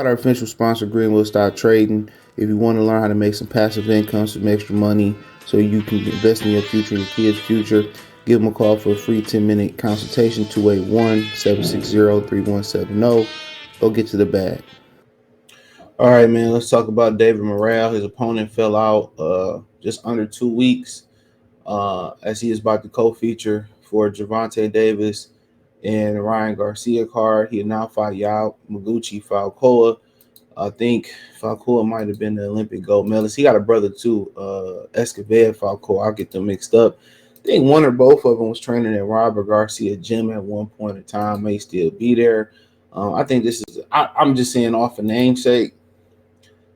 Our official sponsor, Greenwood Stock Trading. If you want to learn how to make some passive income, some extra money, so you can invest in your future and your kids' future, give them a call for a free 10-minute consultation, 281-760-3170. Go get to the bag. All right, man, let's talk about David Morrell. His opponent fell out just under 2 weeks as he is about to co-feature for Gervonta Davis and Ryan Garcia card. He now fought Yamaguchi Falcao. I think Falcao might have been the Olympic gold medalist. He got a brother too, Escobar Falcao. I'll get them mixed up. I think one or both of them was training at Robert Garcia gym at one point in time. May still be there. I think this is. I'm just saying off a namesake.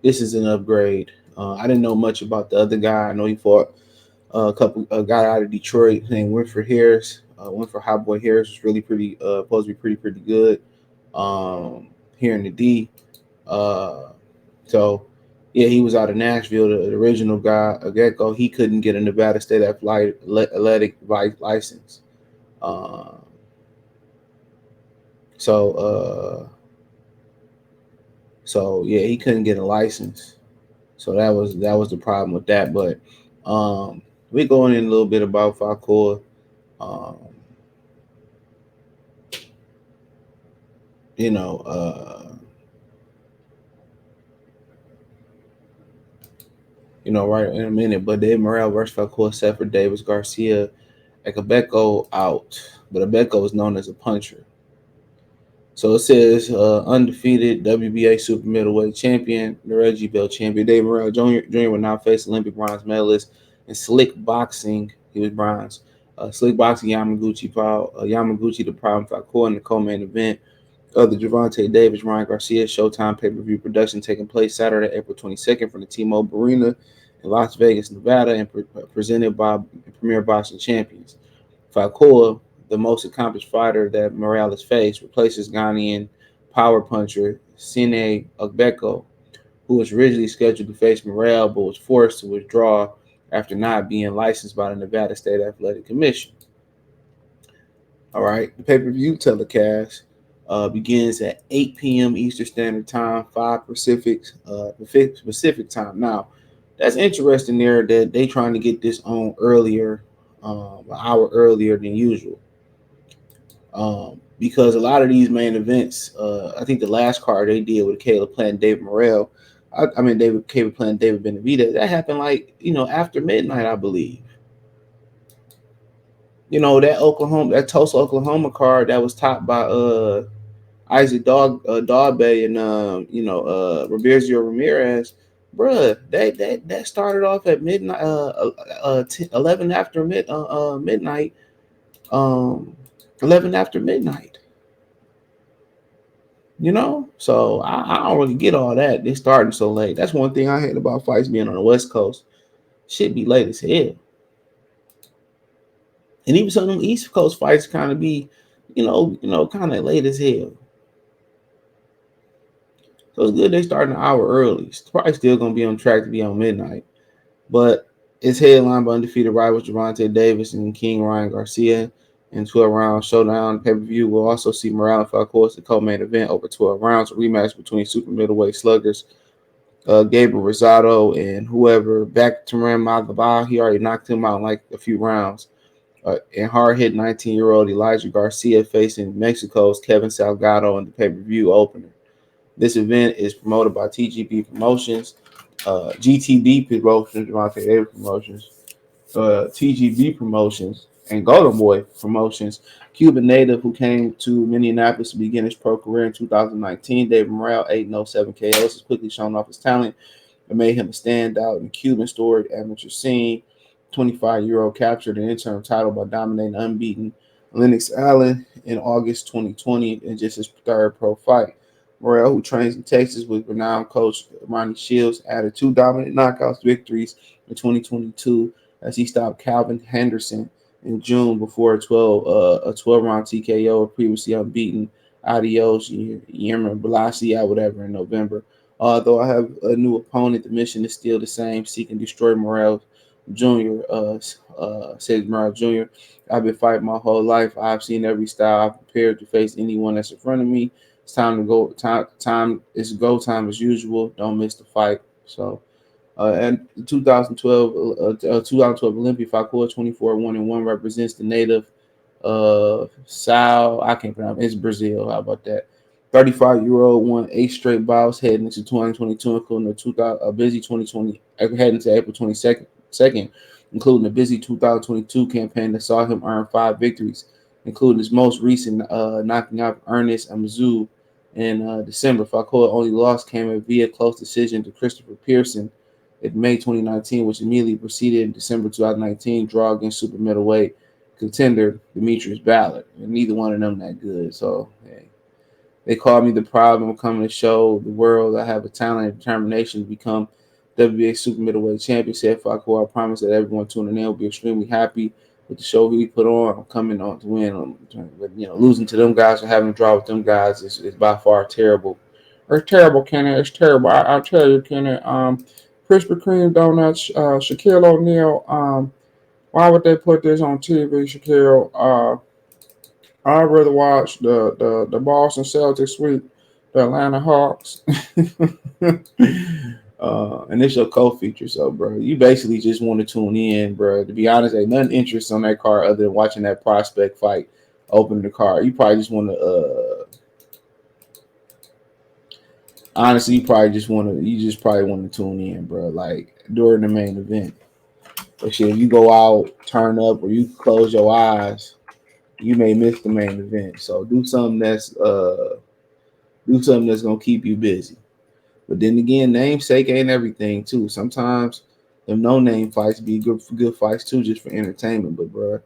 This is an upgrade. I didn't know much about the other guy. I know he fought a guy out of Detroit named Winford Harris. Winford Hot Boy Harris was really pretty supposed to be pretty good here in the D. Uh, so yeah, he was out of Nashville. The original guy, Agbeko, he couldn't get a Nevada State athletic license. Uh, so so yeah, he couldn't get a license. So that was the problem with that. But we're going in a little bit about Falcao. Um, you know, right in a minute. But Dave Morrell versus Falcao set for Davis Garcia. Agbeko out, but Agbeko is known as a puncher. So it says undefeated WBA super middleweight champion, the Reggie Bell champion, Dave Morrell Jr. will now face Olympic bronze medalist in slick boxing. He was bronze. Slick boxing Yamaguchi the problem Falcao in the co-main event of the Gervonta Davis Ryan Garcia Showtime pay-per-view production taking place Saturday, April 22nd from the T-Mobile Arena in Las Vegas, Nevada, and presented by Premier Boxing Champions. Falcao, the most accomplished fighter that Morales faced, replaces Ghanaian power puncher Sine Agbeko, who was originally scheduled to face Morrell but was forced to withdraw after not being licensed by the Nevada State Athletic Commission. All right, the pay-per-view telecast begins at 8 p.m. Eastern Standard Time, 5 Pacific time. Now, that's interesting there that they trying to get this on earlier, an hour earlier than usual. Because a lot of these main events, I think the last card they did with Caleb playing David Morrell, I mean David Caleb playing David Benavidez, that happened like after midnight, I believe. That Tulsa, Oklahoma card that was topped by Isaac Dogbe and Roberzio Ramirez, bruh, that started off at midnight, 11 after midnight, um, 11 after midnight. So I don't really get all that. They starting so late. That's one thing I hate about fights being on the West Coast. Shit be late as hell. And even some of them East Coast fights kind of be, kind of late as hell. So it's good they starting an hour early. It's probably still gonna be on track to be on midnight. But it's headlined by undefeated rivals Gervonta Davis and King Ryan Garcia in 12-round showdown. Pay-per-view will also see Morrell and Falcao as the co-main event over 12 rounds, a rematch between super middleweight sluggers Gabriel Rosado and whoever back to Magaba. He already knocked him out in like a few rounds. And hard-hit 19-year-old Elijah Garcia facing Mexico's Kevin Salgado in the pay-per-view opener. This event is promoted by TGB Promotions, GTD Promotions, Gervonta Davis Promotions, TGB Promotions, and Golden Boy Promotions. Cuban native who came to Minneapolis to begin his pro career in 2019, David Morrell, 8-0-7 KOs, has quickly shown off his talent and made him a standout in the Cuban storied amateur scene. 25-year-old captured an interim title by dominating unbeaten Lennox Allen in August 2020 in just his third pro fight. Morrell, who trains in Texas with renowned coach Ronnie Shields, added 2 dominant knockouts victories in 2022 as he stopped Calvin Henderson in June before a 12-round TKO of previously unbeaten Adios Yerman Blasi or whatever in November. Although I have a new opponent, the mission is still the same: seek and destroy Morrell Jr. Says Morrell Jr. I've been fighting my whole life. I've seen every style. I've prepared to face anyone that's in front of me. It's time to go. Time it's go time as usual. Don't miss the fight. So, and 2012 Olympia Falcao 24-1-1 represents the native Sao. I can't pronounce. It's Brazil. How about that? 35-year-old won 8 straight bouts heading into 2022, including a busy 2020 heading to April 22nd, including a busy 2022 campaign that saw him earn 5 victories, including his most recent knocking out Ernest Amazu in December. Falcao only loss came via close decision to Christopher Pearson in May 2019, which immediately preceded in December 2019 draw against super middleweight contender Demetrius Ballard. And neither one of them that good. So, hey. They called me the problem. I'm coming to show the world I have a talent and determination to become WBA super middleweight champion. Said Falcao, I promise that everyone tuning in will be extremely happy with the show we put on. I'm coming on to win. But, losing to them guys or having a draw with them guys is by far terrible. It's terrible, Kenny. It's terrible. I'll tell you, Kenny. Krispy Kreme donuts, Shaquille O'Neal. Why would they put this on TV, Shaquille? I'd rather watch the Boston Celtics sweep the Atlanta Hawks. And it's your co-feature, so bro, you basically just want to tune in, bro. To be honest, ain't nothing interest on that card other than watching that prospect fight, open the card. You probably just want to, honestly, you just probably want to tune in, bro. Like during the main event. But shit, if you go out, turn up, or you close your eyes, you may miss the main event. So do something that's gonna keep you busy. But then again, namesake ain't everything too. Sometimes them no name fights be good fights too, just for entertainment. But bro,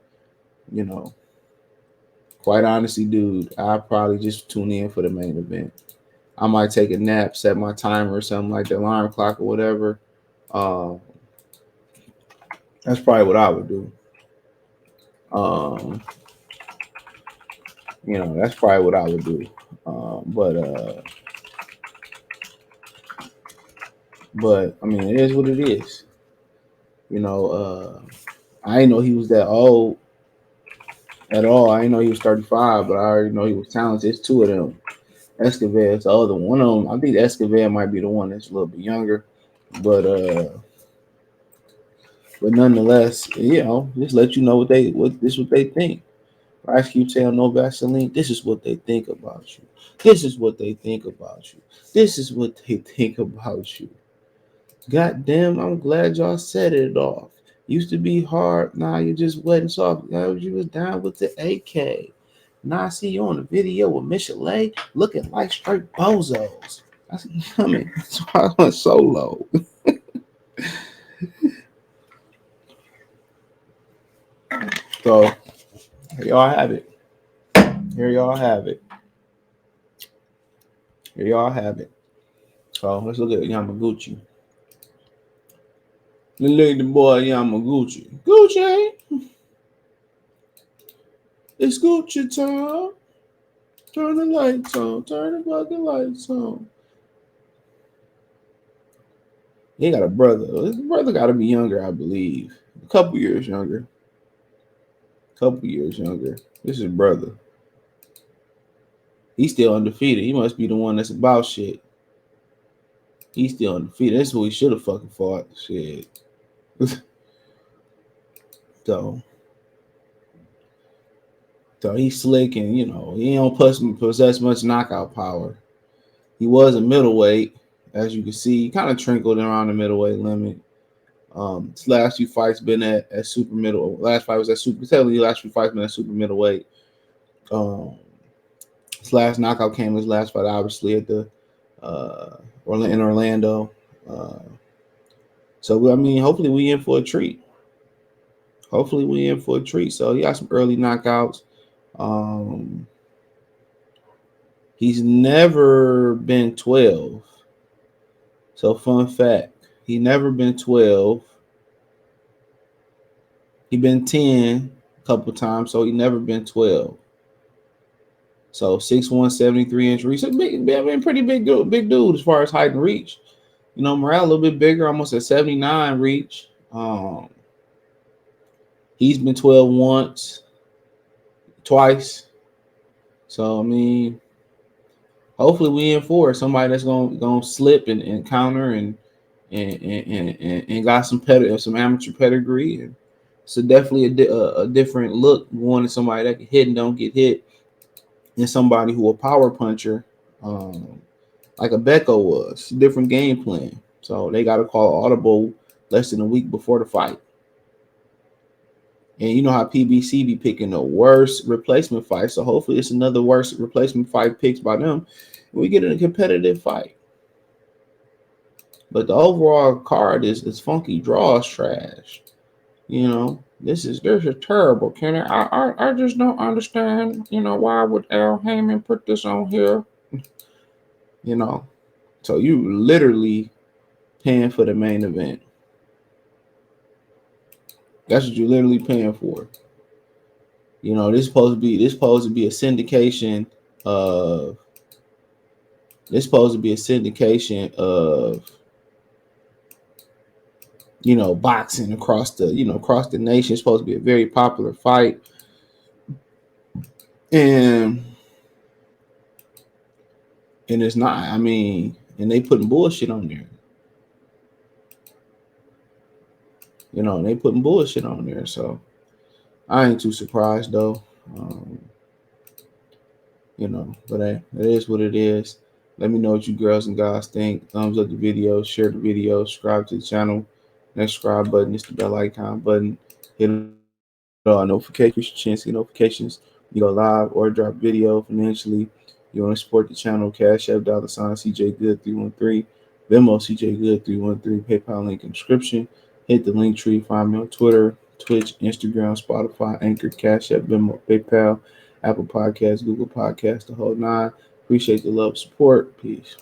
quite honestly, dude, I probably just tune in for the main event. I might take a nap, set my timer or something like the alarm clock or whatever. That's probably what I would do. That's probably what I would do. But I mean, it is what it is. I didn't know he was that old at all. I didn't know he was 35, but I already know he was talented. It's two of them. Escobar is the other one. Of them, I think Escobar might be the one that's a little bit younger, but nonetheless, just let you know what they think. Ice Cube saying no Vaseline. This is what they think about you. This is what they think about you. This is what they think about you. God damn, I'm glad y'all set it off. Used to be hard. Now you're just wet and soft. Now you was down with the AK. Now I see you on the video with Michelet looking like straight bozos. That's why I went so low. So here y'all have it. Here y'all have it. Here y'all have it. So let's look at Yamaguchi. The lady boy Yamaguchi. Gucci. It's Gucci time. Turn the lights on. Turn the fucking lights on. He got a brother. His brother got to be younger, I believe. A couple years younger. This is his brother. He's still undefeated. He must be the one that's about shit. He's still undefeated. That's who he should have fucking fought. Shit. So he's slick and, he don't possess much knockout power. He was a middleweight, as you can see. He kind of trickled around the middleweight limit. His last few fights been at super middle. Last fight was at super. Technically, last few fights been at super middleweight. His last knockout came his last fight, obviously at the in Orlando. So I mean, hopefully we in for a treat. So he got some early knockouts. He's never been 12. So fun fact, he never been 12. He been 10 a couple times, so he never been 12. So 6'1", 73-inch reach. Pretty big dude as far as height and reach. Morrell a little bit bigger, almost at 79 reach. He's been 12 twice. So I mean, Hopefully we in for somebody that's gonna slip and counter and got some amateur pedigree. And so definitely a different look going to somebody that can hit and don't get hit, and somebody who a power puncher, like Agbeko was. Different game plan. So they got to call audible less than a week before the fight. And you know how PBC be picking the worst replacement fight. So hopefully it's another worst replacement fight picked by them. And we get in a competitive fight. But the overall card is funky. Draws trash. You know, this is terrible, Kenny. I just don't understand. You know, why would Al Heyman put this on here? You know, so you literally paying for the main event. That's what you're literally paying for. You know, supposed to be a syndication of of boxing across the nation. It's supposed to be a very popular fight, and it's not. I mean, and they putting bullshit on there. You know, they putting bullshit on there. So I ain't too surprised though. Um, but hey, it is what it is. Let me know what you girls and guys think. Thumbs up the video, share the video, subscribe to the channel. Next subscribe button is the bell icon button. Hit all notifications, chance to get notifications. You go live or drop video financially. You want to support the channel, Cash App, $ CJ Good 313, Venmo CJ Good 313, PayPal link in description. Hit the link tree, find me on Twitter, Twitch, Instagram, Spotify, Anchor, Cash App, Venmo, PayPal, Apple Podcasts, Google Podcasts, the whole nine. Appreciate the love, support. Peace.